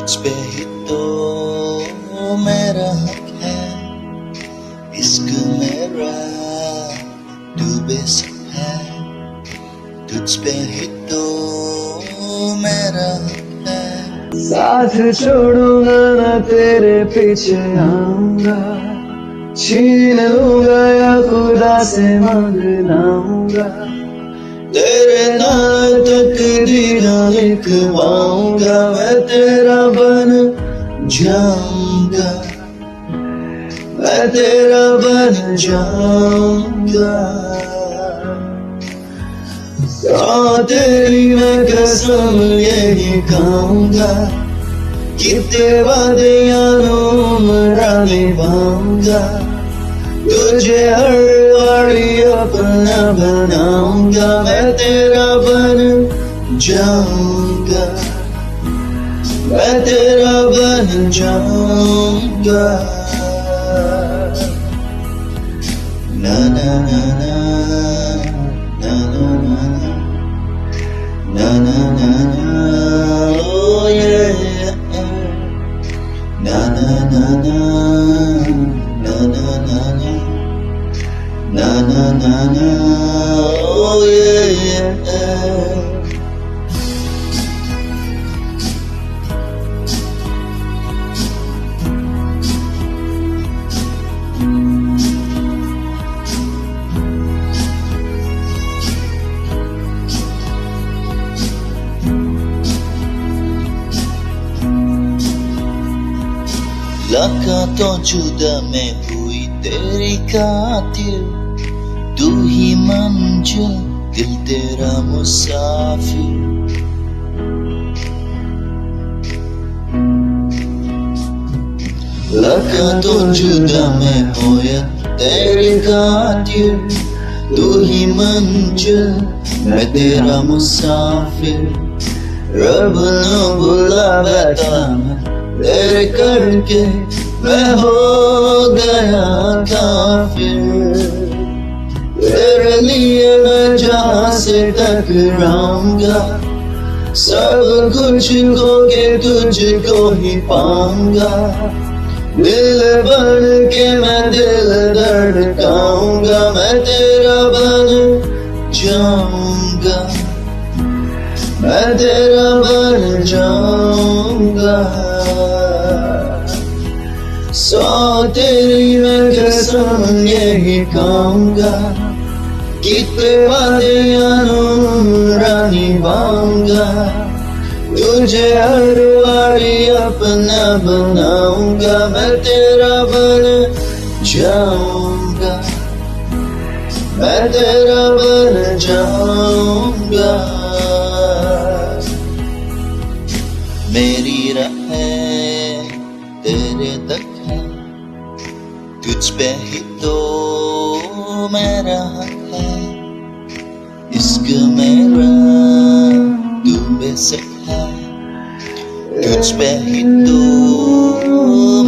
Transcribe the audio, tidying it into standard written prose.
तुझ पे ही तो मेरा हक है, इश्क मेरा तू बेशक है, तुझ पे ही तो मेरा हक है। साथ छोड़ूंगा ना तेरे पीछे आऊंगा, छीन लूंगा या खुदा से मांग लाऊंगा, तेरे नाम तकदीरें लिखवाऊंगा, मैं तेरा बन जाऊंगा, मैं तेरा बन जाऊंगा। तेरी मैं कसम यही खाऊंगा, कितने वादे उम्र निभाऊंगा, तुझे हर बारी अपना बनाऊंगा, मैं तेरा बन जाऊंगा, मैं तेरा बन जाऊंगा। ना ना ना ना ना ना ना ना ना, oh yeah, na na na na na na na na na na na na, oh yeah. लगा तो जुदा मैं हुई तेरी खातिर, तू ही मंजिल दिल तेरा मुसाफिर। लगा तो जुदा मैं होया तेरी खातिर, तू ही मंजिल मैं तेरा मुसाफिर। रब न भुला बैठा तेरे करके मैं हो गया काफिर, तेरे लिए मैं जहाँ से टकराऊंगा, सब कुछ खो के तुझको ही पाऊंगा, दिल बन के मैं दिल धड़काऊंगा, मैं तेरा बन जाऊंगा, मैं तेरा बन जाऊंगा। तेरी मैं कसम यही खाऊंगा, कितने वादे निभाऊंगा, तुझे हर बारी अपना बनाऊंगा, मैं तेरा बन जाऊंगा, मैं तेरा बन जाऊंगा। मेरी राह तेरे तक है, तुझ पे ही तो मेरा हक है, इश्क मेरा तू बेशक है, तुझ पे ही तो